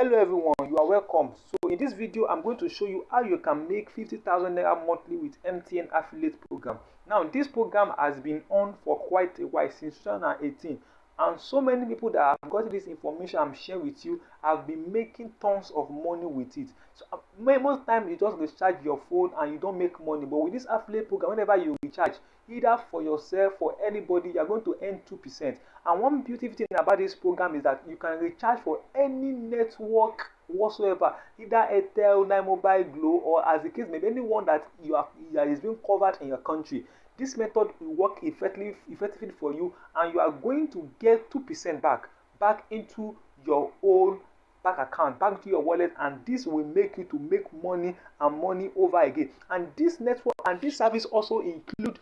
Hello everyone, you are welcome. So in this video, I'm going to show you how you can make 50,000 naira monthly with MTN affiliate program. Now, this program has been on for quite a while, since 2018, and so many people that have got this information I'm sharing with you have been making tons of money with it. So most times you just recharge your phone and you don't make money, but with this affiliate program, whenever you recharge, either for yourself or anybody, you're going to earn 2%. And one beautiful thing about this program is that you can recharge for any network whatsoever, either Airtel, Nine Mobile, Glo, or as the case may be, anyone that that is being covered in your country. This method will work effectively for you, and you are going to get 2% back into your own bank account, back to your wallet, and this will make you to make money and money over again. And this network and this service also include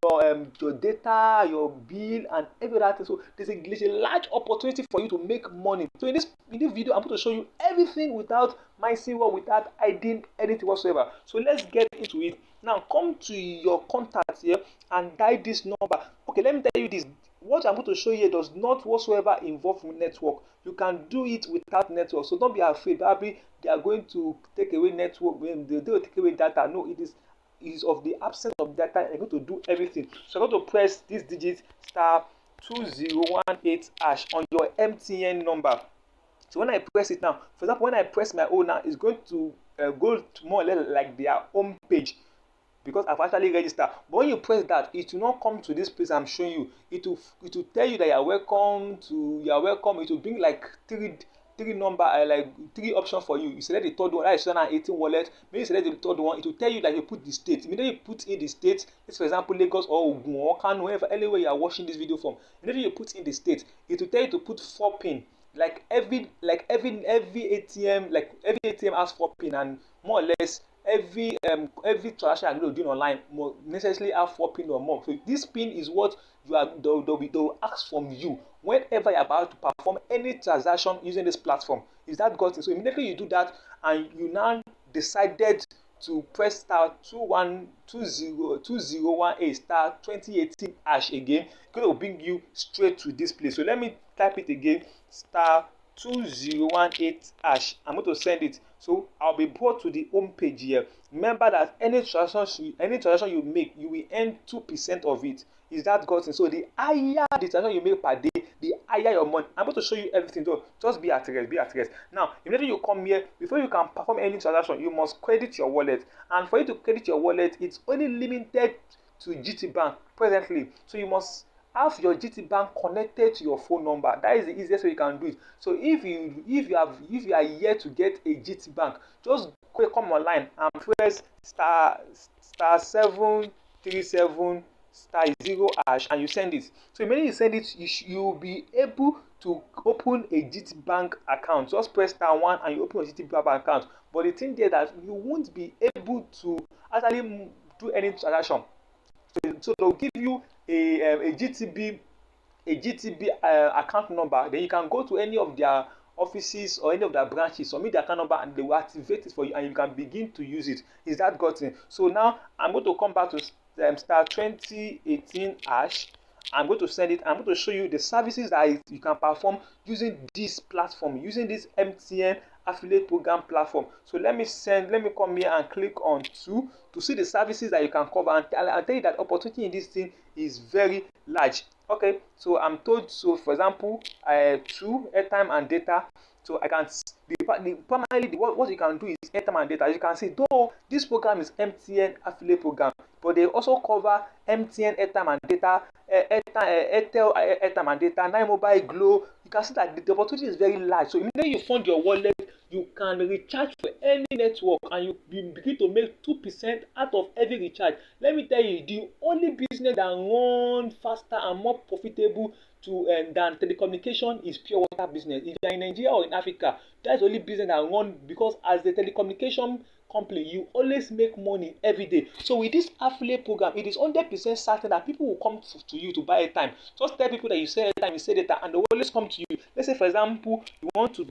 your data, your bill, and every other thing. So there's a large opportunity for you to make money. So in this video, I'm going to show you everything without messing up, without hiding anything whatsoever. So let's get into it. Now come to your contacts here and dial this number. Okay, let me tell you this. What I'm going to show you does not whatsoever involve network. You can do it without network. So don't be afraid. Probably they are going to take away network. They will take away data. No, it is of the absence of data. I'm going to do everything. So I'm going to press this digit star 2018 hash on your MTN number. So when I press it now, for example, when I press my own now, it's going to go to more or less like their home page, because I've actually registered. But when you press that, it will not come to this place I'm showing you. It will tell you that you are welcome. It will bring like three number, like three options for you. You select the third one, that is 2018 wallet. Maybe you select the third one, it will tell you that you put the state. Immediately you put in the state, let's for example Lagos or Ogun or Kano, anywhere you are watching this video from. Immediately you put in the state, it will tell you to put 4 pin. Like every ATM, like every ATM has 4 pin, and more or less every transaction I'm going to do online more necessarily have 4 pin or more. So this pin is what they'll ask from you whenever you're about to perform any transaction using this platform. Is that got it? So immediately you do that, and you now decided to press star 2018 star 2018 hash again, it's going to bring you straight to this place. So let me type it again, star 2018 hash. I'm going to send it. So I'll be brought to the home page here. Remember that any transaction you make, you will earn 2% of it. Is that gotten? So the higher the transaction you make per day, the higher your money. I'm going to show you everything. So just be at rest. Now, immediately you come here, before you can perform any transaction, you must credit your wallet. And for you to credit your wallet, it's only limited to GT Bank presently. So you must have your GT Bank connected to your phone number. That is the easiest way you can do it. So if you are here to get a GT Bank, just come online and press star 737 star 0 hash, and you send it. So immediately you send it, you will be able to open a GT Bank account. Just press star 1 and you open a GT Bank account. But the thing there that you won't be able to actually do any transaction. So they'll give you a GTB account number. Then you can go to any of their offices or any of their branches, submit the account number, and they will activate it for you, and you can begin to use it. Is that gotten? So now I'm going to come back to star 2018 hash. I'm going to send it. I'm going to show you the services that you can perform using this platform, using this MTN affiliate program platform. So let me come here and click on 2 to see the services that you can cover, and I'll tell you that opportunity in this thing is very large. Okay, so I'm told, so for example, 2 airtime and data. So I can primarily what you can do is airtime and data. As you can see, though this program is MTN affiliate program, but they also cover MTN airtime and data, Airtel airtime and data, Nine Mobile, Glo. You can see that the opportunity is very large. So immediately you fund your wallet, you can recharge for any network, and you begin to make 2% out of every recharge. Let me tell you, the only business that runs faster and more profitable than telecommunication is pure water business. If you are in Nigeria or in Africa, that's the only business that runs, because as the telecommunication company, you always make money every day. So with this affiliate program, it is 100% certain that people will come to you to buy airtime. Just tell people that you sell airtime, you sell data, and they will always come to you. Let's say, for example, you want to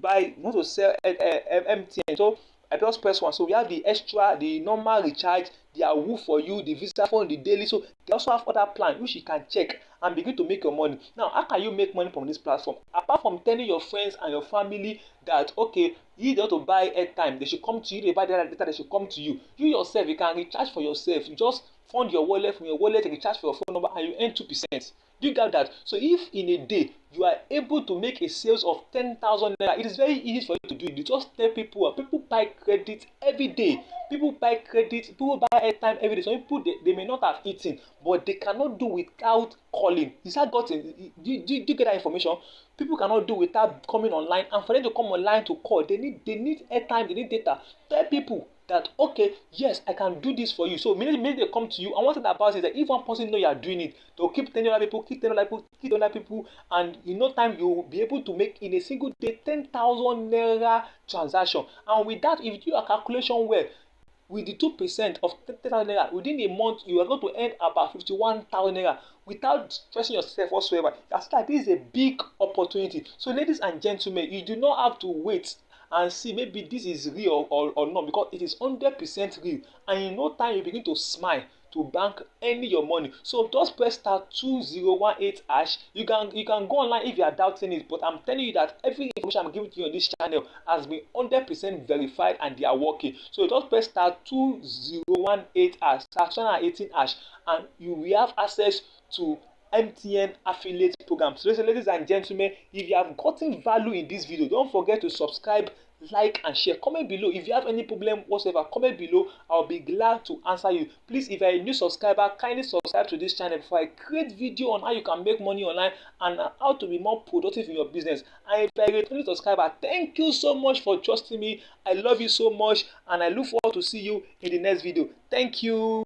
sell MTN. So I just press one. So we have the extra, the normal recharge, the awoof for you, the visa phone, the daily. So they also have other plans which you can check and begin to make your money. Now, how can you make money from this platform? Apart from telling your friends and your family that, okay, you don't want to buy airtime, they should come to you. They buy data, they should come to you. You yourself, you can recharge for yourself. You just fund your wallet, from your wallet, recharge for your phone number, and you earn 2%. Do you get that? So if in a day you are able to make a sales of 10,000 naira, it is very easy for you to do it. You just tell people, and people buy credit every day. People buy credit, people buy airtime every day. Some people, they may not have eaten, but they cannot do without calling. Is that gotten? Do you get that information? People cannot do without coming online, and for them to come online to call, they need airtime, they need data. Tell people that, okay, yes, I can do this for you. So maybe they come to you, and one thing about it is that if one person know you are doing it, they'll keep telling other people, keep telling other people, keep telling other people, and in no time you'll be able to make in a single day 10,000 naira transaction. And with that, if you do your calculation well, with the 2% of 10,000 naira, within a month you are going to earn about 51,000 naira without stressing yourself whatsoever. That's like this is a big opportunity. So ladies and gentlemen, you do not have to wait and see maybe this is real or not, because it is 100% real, and in no time you begin to smile to bank any your money. So just press *2018 hash. You can go online if you are doubting it, but I'm telling you that every information I'm giving to you on this channel has been 100% verified and they are working. So just press *2018 hash, *2018 hash, and you will have access to MTN affiliate program. So ladies and gentlemen, if you have gotten value in this video, don't forget to subscribe, like and share. Comment below if you have any problem whatsoever. Comment below, I'll be glad to answer you. Please, if you're a new subscriber, kindly subscribe to this channel before I create video on how you can make money online and how to be more productive in your business. And if you're a returning subscriber, thank you so much for trusting me. I love you so much, and I look forward to see you in the next video. Thank you.